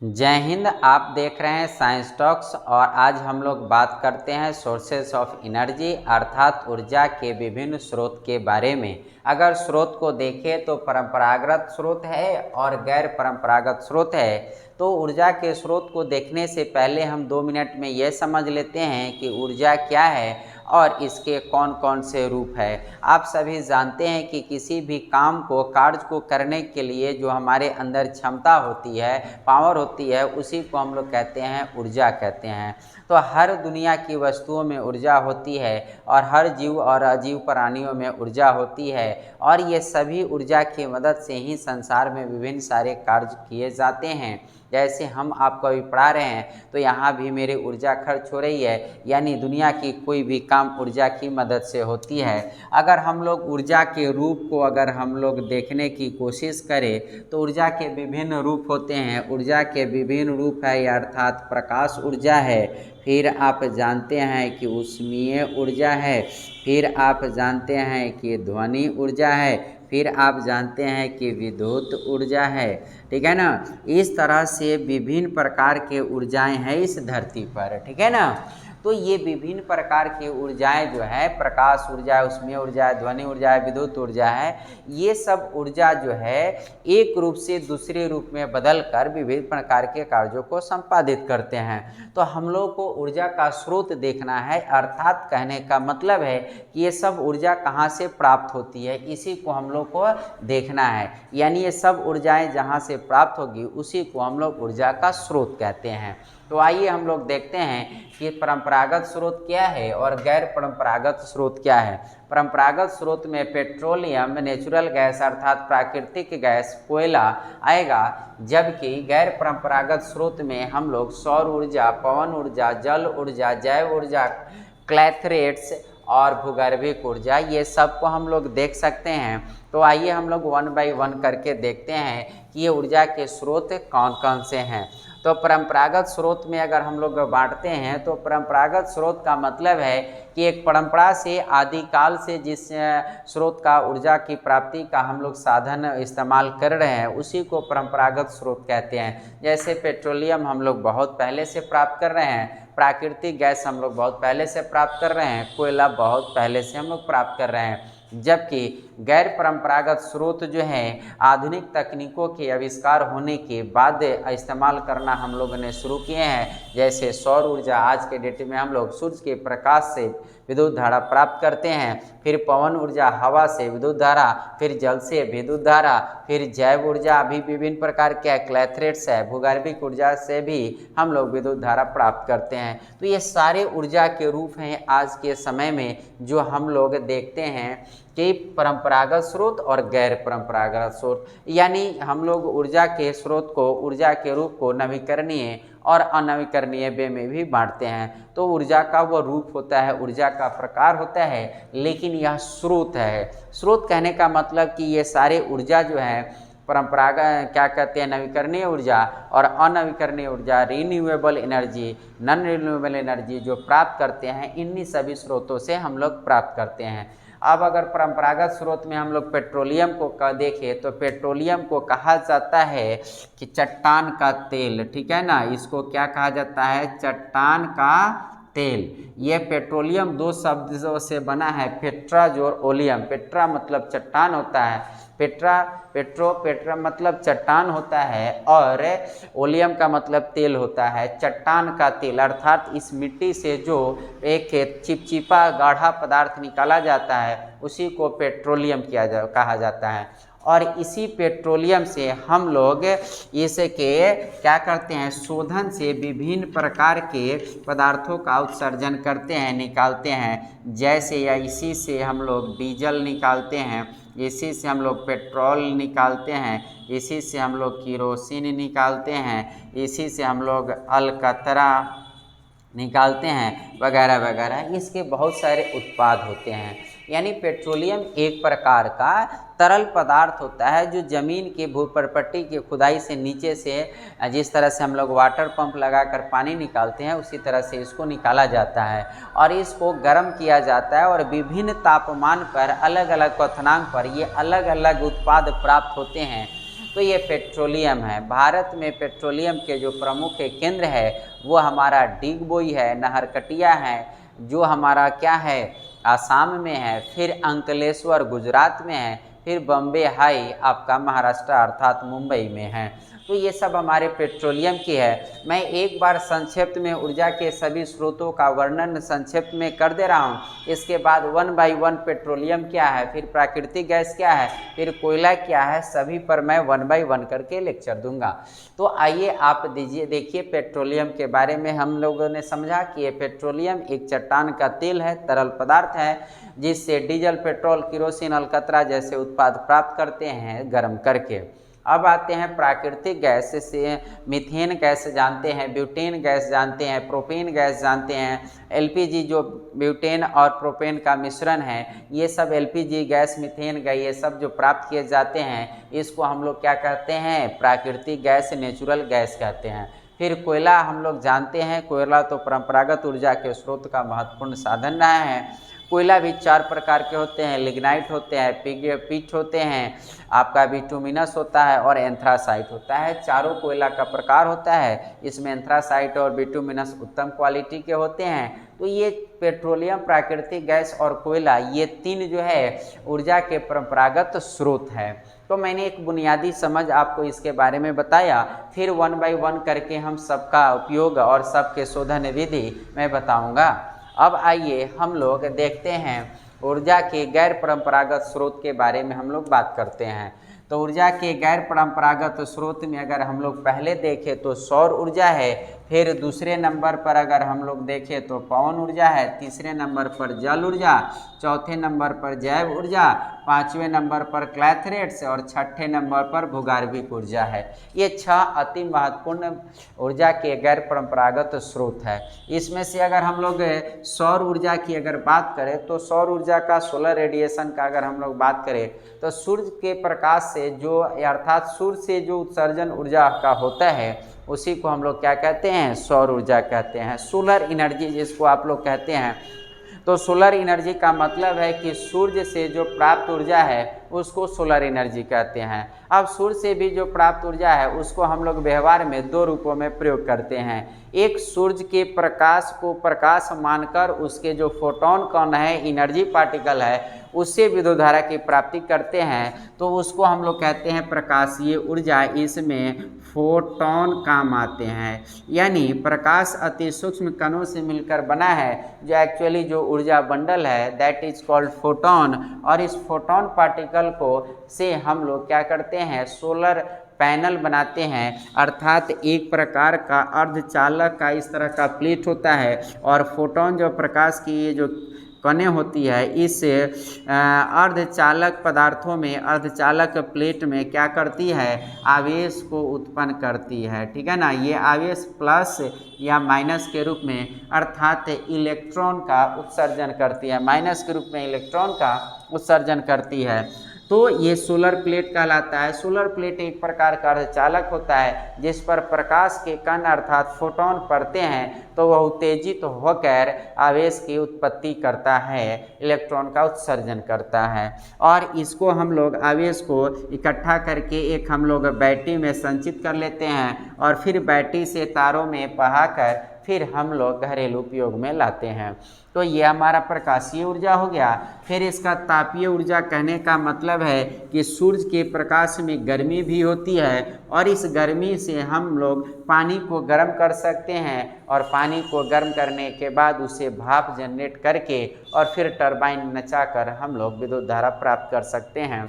जय हिंद। आप देख रहे हैं साइंस टॉक्स और आज हम लोग बात करते हैं सोर्सेस ऑफ एनर्जी अर्थात ऊर्जा के विभिन्न स्रोत के बारे में। अगर स्रोत को देखें तो परंपरागत स्रोत है और गैर परंपरागत स्रोत है। तो ऊर्जा के स्रोत को देखने से पहले हम 2 मिनट में यह समझ लेते हैं कि ऊर्जा क्या है और इसके कौन कौन से रूप है। आप सभी जानते हैं कि किसी भी कार्य को करने के लिए जो हमारे अंदर क्षमता होती है, पावर होती है, उसी को हम लोग कहते हैं ऊर्जा कहते हैं। तो हर दुनिया की वस्तुओं में ऊर्जा होती है और हर जीव और अजीव प्राणियों में ऊर्जा होती है और ये सभी ऊर्जा की मदद से ही संसार में विभिन्न सारे कार्य किए जाते हैं। जैसे हम आपको अभी पढ़ा रहे हैं तो यहाँ भी मेरी ऊर्जा खर्च हो रही है, यानी दुनिया की कोई भी काम ऊर्जा की मदद से होती है। अगर हम लोग ऊर्जा के रूप को अगर हम लोग देखने की कोशिश करें तो ऊर्जा के विभिन्न रूप होते हैं। ऊर्जा के विभिन्न रूप है अर्थात प्रकाश ऊर्जा है, फिर आप जानते हैं कि ऊष्मीय ऊर्जा है, फिर आप जानते हैं कि ध्वनि ऊर्जा है, फिर आप जानते हैं कि विद्युत ऊर्जा है। ठीक है ना। इस तरह से विभिन्न प्रकार के ऊर्जाएं हैं इस धरती पर। ठीक है ना। तो ये विभिन्न प्रकार की ऊर्जाएं जो है, प्रकाश ऊर्जा है, ऊष्मीय ऊर्जा है, ध्वनि ऊर्जा है, विद्युत ऊर्जा है, ये सब ऊर्जा जो है एक रूप से दूसरे रूप में बदल कर विभिन्न प्रकार के कार्यों को संपादित करते हैं। तो हम लोग को ऊर्जा का स्रोत देखना है, अर्थात कहने का मतलब है कि ये सब ऊर्जा कहाँ से प्राप्त होती है, इसी को हम लोग को देखना है। यानी ये सब ऊर्जाएं जहाँ से प्राप्त होगी उसी को हम लोग ऊर्जा का स्रोत कहते हैं। तो आइए हम लोग देखते हैं कि परंपरागत स्रोत क्या है और गैर परंपरागत स्रोत क्या है। परंपरागत स्रोत में पेट्रोलियम, नेचुरल गैस अर्थात प्राकृतिक गैस, कोयला आएगा, जबकि गैर परंपरागत स्रोत में हम लोग सौर ऊर्जा, पवन ऊर्जा, जल ऊर्जा, जैव ऊर्जा, क्लैथरेट्स और भूगर्भिक ऊर्जा, ये सब को हम लोग देख सकते हैं। तो आइए हम लोग 1 बाय 1 करके देखते हैं कि ये ऊर्जा के स्रोत कौन कौन से हैं। तो परंपरागत स्रोत में अगर हम लोग बांटते हैं तो परंपरागत स्रोत का मतलब है कि एक परंपरा से आदिकाल से जिस स्रोत का ऊर्जा की प्राप्ति का हम लोग साधन इस्तेमाल कर रहे हैं उसी को परंपरागत स्रोत कहते हैं। जैसे पेट्रोलियम हम लोग बहुत पहले से प्राप्त कर रहे हैं, प्राकृतिक गैस हम लोग बहुत पहले से प्राप्त कर रहे हैं, कोयला बहुत पहले से हम लोग प्राप्त कर रहे हैं। जबकि गैर परंपरागत स्रोत जो हैं आधुनिक तकनीकों के आविष्कार होने के बाद इस्तेमाल करना हम लोगों ने शुरू किए हैं। जैसे सौर ऊर्जा, आज के डेट में हम लोग सूर्य के प्रकाश से विद्युत धारा प्राप्त करते हैं, फिर पवन ऊर्जा हवा से विद्युत धारा, फिर जल से विद्युत धारा, फिर जैव ऊर्जा भी विभिन्न प्रकार के क्लैथरेट्स है, भूगर्भिक ऊर्जा से भी हम लोग विद्युत धारा प्राप्त करते हैं। तो ये सारे ऊर्जा के रूप हैं आज के समय में जो हम लोग देखते हैं कि परंपरागत स्रोत और गैर परंपरागत स्रोत, यानी हम लोग ऊर्जा के स्रोत को, ऊर्जा के रूप को नवीकरणीय और अनवीकरणीय वे में भी बांटते हैं। तो ऊर्जा का वो रूप होता है, ऊर्जा का प्रकार होता है, लेकिन यह स्रोत है। स्रोत कहने का मतलब कि ये सारे ऊर्जा जो है परंपरागत क्या कहते हैं, नवीकरणीय ऊर्जा और अनवीकरणीय ऊर्जा, renewable energy, non renewable energy जो प्राप्त करते हैं, इन्हीं सभी स्रोतों से हम लोग प्राप्त करते हैं। अब अगर परंपरागत स्रोत में हम लोग पेट्रोलियम को देखें तो पेट्रोलियम को कहा जाता है कि चट्टान का तेल। ठीक है ना। इसको क्या कहा जाता है, चट्टान का तेल। ये पेट्रोलियम 2 शब्दों से बना है, पेट्रा और ओलियम। पेट्रा मतलब चट्टान होता है, पेट्रा मतलब चट्टान होता है और ओलियम का मतलब तेल होता है। चट्टान का तेल अर्थात इस मिट्टी से जो एक चिपचिपा गाढ़ा पदार्थ निकाला जाता है उसी को पेट्रोलियम कहा जाता है। और इसी पेट्रोलियम से हम लोग इसके क्या करते हैं, शोधन से विभिन्न प्रकार के पदार्थों का उत्सर्जन करते हैं, निकालते हैं। जैसे या इसी से हम लोग डीजल निकालते हैं, इसी से हम लोग पेट्रोल निकालते हैं, इसी से हम लोग केरोसिन निकालते हैं, इसी से हम लोग अलकतरा निकालते हैं, वगैरह वगैरह। इसके बहुत सारे उत्पाद होते हैं। यानी पेट्रोलियम एक प्रकार का तरल पदार्थ होता है जो ज़मीन के भूपर्पट्टी की खुदाई से नीचे से, जिस तरह से हम लोग वाटर पंप लगाकर पानी निकालते हैं उसी तरह से इसको निकाला जाता है और इसको गर्म किया जाता है और विभिन्न तापमान पर, अलग अलग क्वथनांक पर ये अलग अलग उत्पाद प्राप्त होते हैं। तो ये पेट्रोलियम है। भारत में पेट्रोलियम के जो प्रमुख केंद्र है वो हमारा डिगबोई है, नहरकटिया है, जो हमारा क्या है आसाम में है, फिर अंकलेश्वर गुजरात में है, फिर बम्बे हाई आपका महाराष्ट्र अर्थात मुंबई में है। तो ये सब हमारे पेट्रोलियम की है। मैं एक बार संक्षिप्त में ऊर्जा के सभी स्रोतों का वर्णन संक्षिप्त में कर दे रहा हूँ। इसके बाद 1 बाय 1 पेट्रोलियम क्या है, फिर प्राकृतिक गैस क्या है, फिर कोयला क्या है, सभी पर मैं 1 बाय 1 करके लेक्चर दूंगा। तो आइए आप देखिए पेट्रोलियम के बारे में हम लोगों ने समझा कि ये पेट्रोलियम एक चट्टान का तेल है, तरल पदार्थ है, जिससे डीजल, पेट्रोल, किरोसिन, अलकतरा जैसे उत्पाद प्राप्त करते हैं गर्म करके। अब आते हैं प्राकृतिक गैस से मीथेन गैस जानते हैं, ब्यूटेन गैस जानते हैं, प्रोपेन गैस जानते हैं, एलपीजी जो ब्यूटेन और प्रोपेन का मिश्रण है, ये सब एलपीजी गैस, मीथेन गैस, ये सब जो प्राप्त किए जाते हैं इसको हम लोग क्या कहते हैं, प्राकृतिक गैस, नेचुरल गैस कहते हैं। फिर कोयला हम लोग जानते हैं, कोयला तो परंपरागत ऊर्जा के स्रोत का महत्वपूर्ण साधन रहा है। कोयला भी 4 प्रकार के होते हैं, लिग्नाइट होते हैं, पिट होते हैं, आपका बिटुमिनस होता है और एंथ्रासाइट होता है। चारों कोयला का प्रकार होता है, इसमें एंथ्रासाइट और बिटुमिनस उत्तम क्वालिटी के होते हैं। तो ये पेट्रोलियम, प्राकृतिक गैस और कोयला, ये 3 जो है ऊर्जा के परंपरागत स्रोत है। तो मैंने एक बुनियादी समझ आपको इसके बारे में बताया, फिर 1 बाय 1 करके हम सबका उपयोग और सबके शोधन विधि मैं बताऊंगा। अब आइए हम लोग देखते हैं ऊर्जा के गैर परंपरागत स्रोत के बारे में हम लोग बात करते हैं। तो ऊर्जा के गैर परंपरागत स्रोत में अगर हम लोग पहले देखें तो सौर ऊर्जा है, फिर दूसरे नंबर पर अगर हम लोग देखें तो पवन ऊर्जा है, तीसरे नंबर पर जल ऊर्जा, चौथे नंबर पर जैव ऊर्जा, 5वें नंबर पर क्लैथरेट्स और 6ठे नंबर पर भूगर्भिक ऊर्जा है। ये 6 अति महत्वपूर्ण ऊर्जा के गैर परंपरागत स्रोत है। इसमें से अगर हम लोग सौर ऊर्जा की अगर बात करें तो सौर ऊर्जा का सोलर रेडिएशन का अगर हम लोग बात करें तो सूर्य के प्रकाश से जो अर्थात सूर्य से जो उत्सर्जन ऊर्जा का होता है उसी को हम लोग क्या कहते हैं, सौर ऊर्जा कहते हैं। सोलर एनर्जी जिसको आप लोग कहते हैं। तो सोलर एनर्जी का मतलब है कि सूर्य से जो प्राप्त ऊर्जा है उसको सोलर एनर्जी कहते हैं। अब सूर्य से भी जो प्राप्त ऊर्जा है उसको हम लोग व्यवहार में 2 रूपों में प्रयोग करते हैं। एक, सूर्य के प्रकाश को प्रकाश मानकर उसके जो फोटोन कण है, एनर्जी पार्टिकल है, उससे विद्युत धारा की प्राप्ति करते हैं, तो उसको हम लोग कहते हैं प्रकाशीय ऊर्जा। इसमें फोटोन काम आते हैं, यानी प्रकाश अति सूक्ष्म कणों से मिलकर बना है, जो एक्चुअली जो ऊर्जा बंडल है दैट इज कॉल्ड फोटोन। और इस फोटोन पार्टिकल को से हम लोग क्या करते हैं, सोलर पैनल बनाते हैं, अर्थात एक प्रकार का अर्धचालक का इस तरह का प्लेट होता है और फोटोन जो प्रकाश की ये जो कणें होती है इस अर्धचालक पदार्थों में, अर्धचालक प्लेट में क्या करती है, आवेश को उत्पन्न करती है। ठीक है ना, ये आवेश प्लस या माइनस के रूप में अर्थात इलेक्ट्रॉन का उत्सर्जन करती है, माइनस के रूप में इलेक्ट्रॉन का उत्सर्जन करती है। तो ये सोलर प्लेट कहलाता है। सोलर प्लेट एक प्रकार का अर्धचालक होता है जिस पर प्रकाश के कण अर्थात फोटोन पड़ते हैं तो वह उत्तेजित होकर आवेश की उत्पत्ति करता है, इलेक्ट्रॉन का उत्सर्जन करता है। और इसको हम लोग आवेश को इकट्ठा करके एक हम लोग बैटरी में संचित कर लेते हैं और फिर बैटरी से तारों में बहाकर फिर हम लोग घरेलू उपयोग में लाते हैं। तो ये हमारा प्रकाशीय ऊर्जा हो गया। फिर इसका तापीय ऊर्जा कहने का मतलब है कि सूर्य के प्रकाश में गर्मी भी होती है और इस गर्मी से हम लोग पानी को गर्म कर सकते हैं और पानी को गर्म करने के बाद उसे भाप जनरेट करके और फिर टरबाइन नचाकर हम लोग विद्युत धारा प्राप्त कर सकते हैं।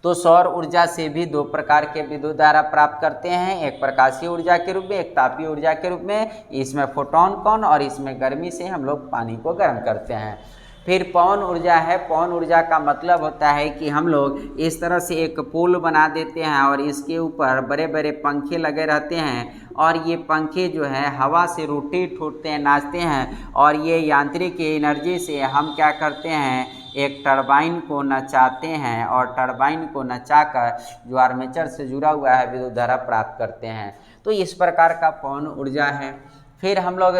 तो सौर ऊर्जा से भी 2 प्रकार के विद्युत धारा प्राप्त करते हैं, एक प्रकाशीय ऊर्जा के रूप में, एक तापीय ऊर्जा के रूप में। इसमें फोटोन कण और इसमें गर्मी से हम लोग पानी को गर्म करते हैं। फिर पवन ऊर्जा है। पवन ऊर्जा का मतलब होता है कि हम लोग इस तरह से एक पुल बना देते हैं और इसके ऊपर बड़े बड़े पंखे लगे रहते हैं और ये पंखे जो है हवा से रोटेट होते हैं, नाचते हैं और ये यांत्रिक एनर्जी से हम क्या करते हैं, एक टरबाइन को नचाते हैं और टरबाइन को नचाकर जो आर्मेचर से जुड़ा हुआ है विद्युत धारा प्राप्त करते हैं। तो इस प्रकार का पवन ऊर्जा है। फिर हम लोग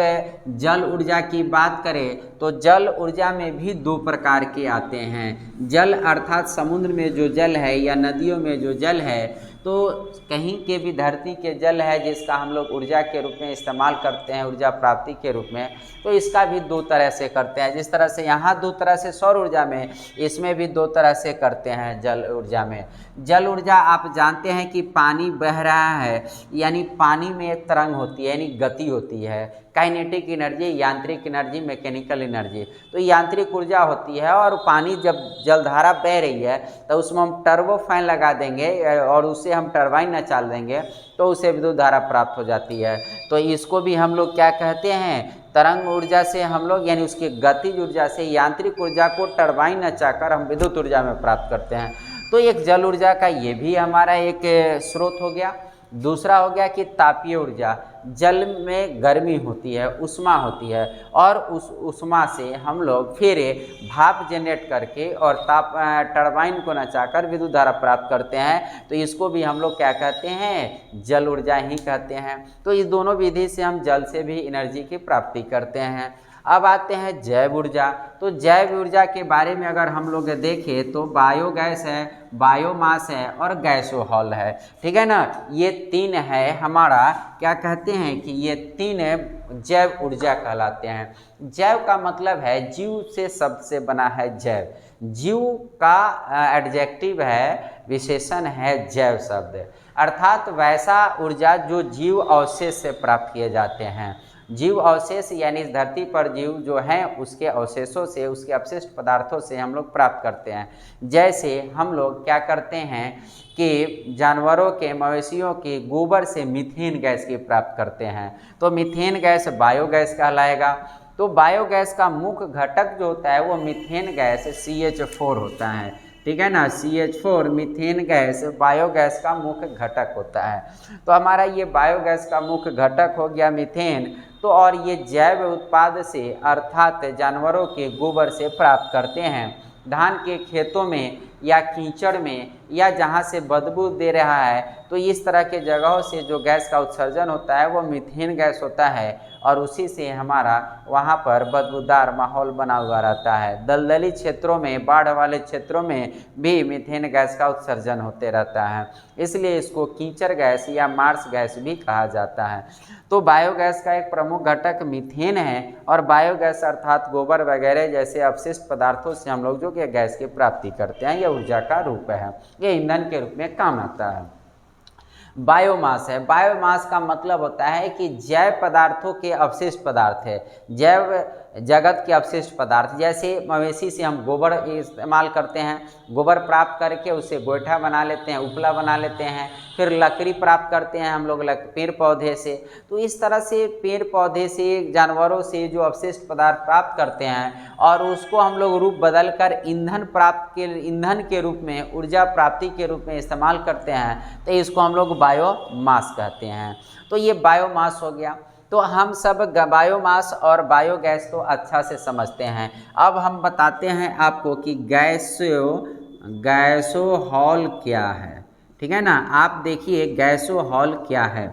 जल ऊर्जा की बात करें तो जल ऊर्जा में भी 2 प्रकार के आते हैं। जल अर्थात समुद्र में जो जल है या नदियों में जो जल है तो कहीं के भी धरती के जल है जिसका हम लोग ऊर्जा के रूप में इस्तेमाल करते हैं, ऊर्जा प्राप्ति के रूप में, तो इसका भी दो तरह से करते हैं। जिस तरह से यहाँ दो तरह से सौर ऊर्जा में, इसमें भी दो तरह से करते हैं जल ऊर्जा में। जल ऊर्जा आप जानते हैं कि पानी बह रहा है, यानी पानी में एक तरंग होती है, यानी गति होती है, काइनेटिक एनर्जी, यांत्रिक एनर्जी, मैकेनिकल एनर्जी। तो यांत्रिक ऊर्जा होती है, और पानी जब जलधारा बह रही है तो उसमें हम टर्बो फैन लगा देंगे और उससे हम टरबाइन नचाल देंगे तो उसे विद्युत धारा प्राप्त हो जाती है। तो इसको भी हम लोग क्या कहते हैं, तरंग ऊर्जा से हम लोग, यानी उसकी गतिज ऊर्जा से यांत्रिक ऊर्जा को टरबाइन नचाकर हम विद्युत ऊर्जा में प्राप्त करते हैं। तो एक जल ऊर्जा का ये भी हमारा एक स्रोत हो गया। दूसरा हो गया कि तापीय ऊर्जा, जल में गर्मी होती है, उष्मा होती है, और उस उष्मा से हम लोग फिर भाप जनरेट करके और टरबाइन को नचाकर विद्युत धारा प्राप्त करते हैं। तो इसको भी हम लोग क्या कहते हैं, जल ऊर्जा ही कहते हैं। तो इस दोनों विधि से हम जल से भी एनर्जी की प्राप्ति करते हैं। अब आते हैं जैव ऊर्जा। तो जैव ऊर्जा के बारे में अगर हम लोग देखें तो बायोगैस है, बायोमास है और गैसोहॉल है, ठीक है ना। ये तीन है हमारा, क्या कहते हैं कि ये तीन जैव ऊर्जा कहलाते हैं। जैव का मतलब है जीव से शब्द से बना है जैव, जीव का एडजेक्टिव है, विशेषण है जैव शब्द, अर्थात वैसा ऊर्जा जो जीव अवशेष से प्राप्त किए जाते हैं। जीव अवशेष यानी इस धरती पर जीव जो हैं उसके अवशेषों से, उसके अपशिष्ट पदार्थों से हम लोग प्राप्त करते हैं। जैसे हम लोग क्या करते हैं कि जानवरों के, मवेशियों के गोबर से मीथेन गैस की प्राप्त करते हैं, तो मीथेन गैस बायोगैस कहलाएगा। तो बायोगैस का मुख्य घटक जो होता है वो मीथेन गैस CH4 होता है, ठीक है ना। CH4 मीथेन गैस बायोगैस का मुख्य घटक होता है। तो हमारा ये बायोगैस का मुख्य घटक हो गया मीथेन। तो और ये जैव उत्पाद से, अर्थात जानवरों के गोबर से प्राप्त करते हैं। धान के खेतों में या कीचड़ में या जहाँ से बदबू दे रहा है, तो इस तरह के जगहों से जो गैस का उत्सर्जन होता है वो मीथेन गैस होता है, और उसी से हमारा वहाँ पर बदबूदार माहौल बना हुआ रहता है। दलदली क्षेत्रों में, बाढ़ वाले क्षेत्रों में भी मीथेन गैस का उत्सर्जन होते रहता है, इसलिए इसको कीचड़ गैस या मार्स गैस भी कहा जाता है। तो बायोगैस का एक प्रमुख घटक मीथेन है, और बायोगैस अर्थात गोबर वगैरह जैसे अपशिष्ट पदार्थों से हम लोग जो कि गैस की प्राप्ति करते हैं, यह ऊर्जा का रूप है, ये ईंधन के रूप में काम आता है। बायोमास है, बायोमास का मतलब होता है कि जैव पदार्थों के अवशिष्ट पदार्थ है, जैव जगत के अवशिष्ट पदार्थ। जैसे मवेशी से हम गोबर इस्तेमाल करते हैं, गोबर प्राप्त करके उससे गोईठा बना लेते हैं, उपला बना लेते हैं, फिर लकड़ी प्राप्त करते हैं हम लोग पेड़ पौधे से। तो इस तरह से पेड़ पौधे से, जानवरों से जो अवशिष्ट पदार्थ प्राप्त करते हैं और उसको हम लोग रूप बदल कर ईंधन के रूप में, ऊर्जा प्राप्ति के रूप में इस्तेमाल करते हैं, तो इसको हम लोग बायोमास कहते हैं। तो ये बायोमास हो गया। तो हम सब बायोमास और बायोगैस तो अच्छा से समझते हैं। अब हम बताते हैं आपको कि गैसोहॉल क्या है, ठीक है ना। आप देखिए गैसोहॉल क्या है।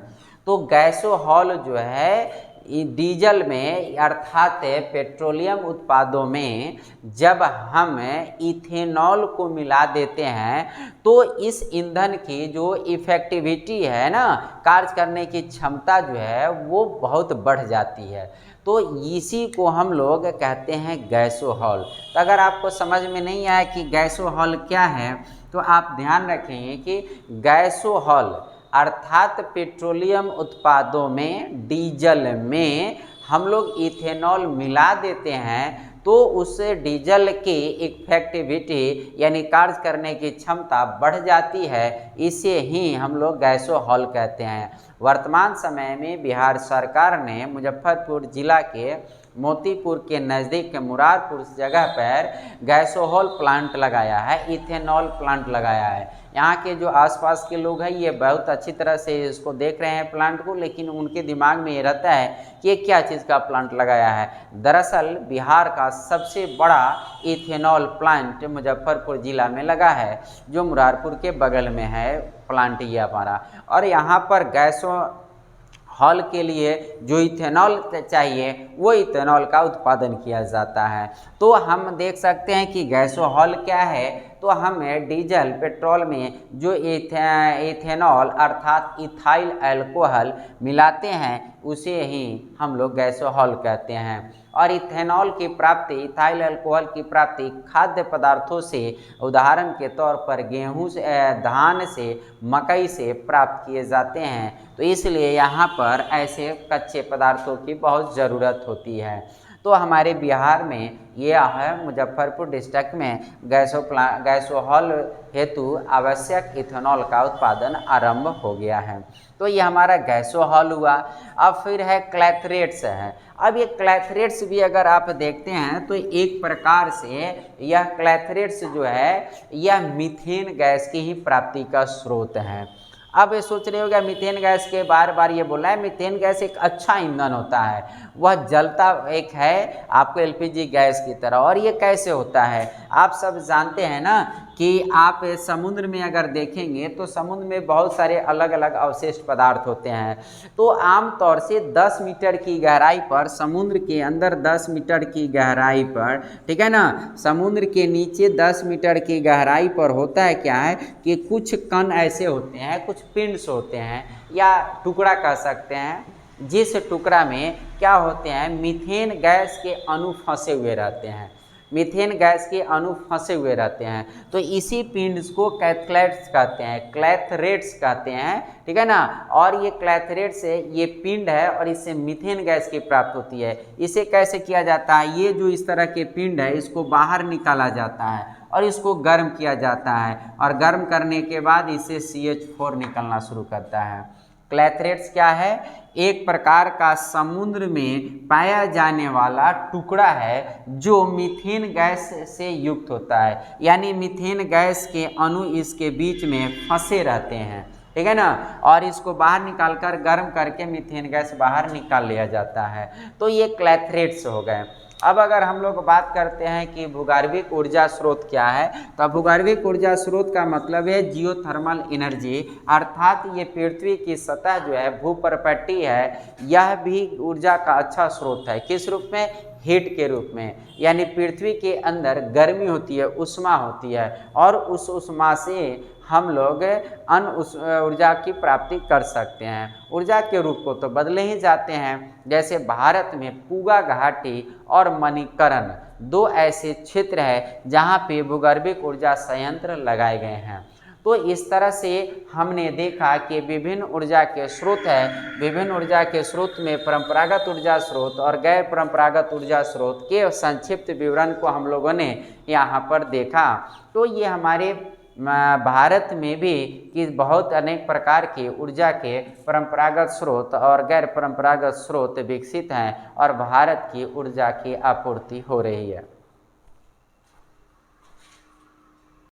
तो गैसोहॉल जो है डीजल में, अर्थात पेट्रोलियम उत्पादों में जब हम इथेनॉल को मिला देते हैं तो इस ईंधन की जो इफ़ेक्टिविटी है ना, कार्य करने की क्षमता जो है वो बहुत बढ़ जाती है। तो इसी को हम लोग कहते हैं गैसोहॉल। तो अगर आपको समझ में नहीं आया कि गैसोहॉल क्या है, तो आप ध्यान रखेंगे कि गैसोहॉल अर्थात पेट्रोलियम उत्पादों में, डीजल में हम लोग इथेनॉल मिला देते हैं तो उससे डीजल की इफेक्टिविटी यानी कार्य करने की क्षमता बढ़ जाती है। इसे ही हम लोग गैसोहॉल कहते हैं। वर्तमान समय में बिहार सरकार ने मुजफ्फरपुर जिला के मोतीपुर के नज़दीक मुरारपुर जगह पर गैसोहॉल प्लांट लगाया है, इथेनॉल प्लांट लगाया है। यहाँ के जो आसपास के लोग हैं ये बहुत अच्छी तरह से इसको देख रहे हैं प्लांट को, लेकिन उनके दिमाग में ये रहता है कि ये क्या चीज़ का प्लांट लगाया है। दरअसल बिहार का सबसे बड़ा इथेनॉल प्लांट मुजफ्फरपुर जिला में लगा है, जो मुरारपुर के बगल में है प्लांट ये हमारा। और यहाँ पर गैसोहॉल के लिए जो इथेनॉल चाहिए वो इथेनॉल का उत्पादन किया जाता है। तो हम देख सकते हैं कि गैसोहॉल क्या है। तो हमें डीजल पेट्रोल में जो इथेनॉल अर्थात इथाइल अल्कोहल मिलाते हैं उसे ही हम लोग गैसोहॉल कहते हैं। और इथेनॉल की प्राप्ति, इथाइल अल्कोहल की प्राप्ति खाद्य पदार्थों से, उदाहरण के तौर पर गेहूं से, धान से, मकई से प्राप्त किए जाते हैं। तो इसलिए यहाँ पर ऐसे कच्चे पदार्थों की बहुत ज़रूरत होती है। तो हमारे बिहार में ये है, मुजफ्फरपुर डिस्ट्रिक्ट में गैसोहॉल हेतु आवश्यक इथेनॉल का उत्पादन आरंभ हो गया है। तो ये हमारा गैसोहॉल हुआ। अब फिर है क्लैथरेट्स है। अब ये क्लैथरेट्स भी अगर आप देखते हैं तो एक प्रकार से यह क्लैथरेट्स जो है यह मीथेन गैस की ही प्राप्ति का स्रोत है। अब ये सोच रहे होगा मीथेन गैस के बार बार ये बोल रहा है, मीथेन गैस एक अच्छा ईंधन होता है, वह जलता एक है आपको एलपीजी गैस की तरह। और ये कैसे होता है? आप सब जानते हैं ना कि आप समुद्र में अगर देखेंगे तो समुद्र में बहुत सारे अलग अलग अवशिष्ट पदार्थ होते हैं। तो आमतौर से 10 मीटर की गहराई पर, समुद्र के अंदर 10 मीटर की गहराई पर, ठीक है ना, समुद्र के नीचे 10 मीटर की गहराई पर होता है क्या है कि कुछ कण ऐसे होते हैं, कुछ पिंड्स होते हैं या टुकड़ा कह सकते हैं, जिस टुकड़ा में क्या होते हैं, मीथेन गैस के अणु फंसे हुए रहते हैं, मीथेन गैस के अणु फंसे हुए रहते हैं। तो इसी पिंड्स को क्लैथरेट्स कहते हैं, क्लैथरेट्स कहते हैं, ठीक है ना। और ये क्लैथरेट से ये पिंड है और इससे मीथेन गैस की प्राप्त होती है। इसे कैसे किया जाता है? ये जो इस तरह के पिंड है इसको बाहर निकाला जाता है और इसको गर्म किया जाता है, और गर्म करने के बाद इससे CH4 निकलना शुरू करता है। क्लैथरेट्स क्या है? एक प्रकार का समुद्र में पाया जाने वाला टुकड़ा है जो मीथेन गैस से युक्त होता है, यानी मीथेन गैस के अणु इसके बीच में फंसे रहते हैं, ठीक है ना। और इसको बाहर निकालकर गर्म करके मीथेन गैस बाहर निकाल लिया जाता है। तो ये क्लैथरेट्स हो गए। अब अगर हम लोग बात करते हैं कि भूगर्भिक ऊर्जा स्रोत क्या है, तो भूगर्भिक ऊर्जा स्रोत का मतलब है जियोथर्मल एनर्जी, अर्थात ये पृथ्वी की सतह जो है, भूपर्पट्टी है, यह भी ऊर्जा का अच्छा स्रोत है। किस रूप में? हीट के रूप में, यानी पृथ्वी के अंदर गर्मी होती है, उष्मा होती है, और उस उष्मा से हम लोग ऊर्जा की प्राप्ति कर सकते हैं। ऊर्जा के रूप को तो बदले ही जाते हैं। जैसे भारत में पूगा घाटी और मणिकरण 2 ऐसे क्षेत्र हैं जहाँ पे भूगर्भिक ऊर्जा संयंत्र लगाए गए हैं। तो इस तरह से हमने देखा कि विभिन्न ऊर्जा के स्रोत हैं। विभिन्न ऊर्जा के स्रोत में परंपरागत ऊर्जा स्रोत और गैर परंपरागत ऊर्जा स्रोत के संक्षिप्त विवरण को हम लोगों ने यहाँ पर देखा। तो ये हमारे भारत में भी कि बहुत अनेक प्रकार के ऊर्जा के परंपरागत स्रोत और गैर परंपरागत स्रोत विकसित हैं और भारत की ऊर्जा की आपूर्ति हो रही है।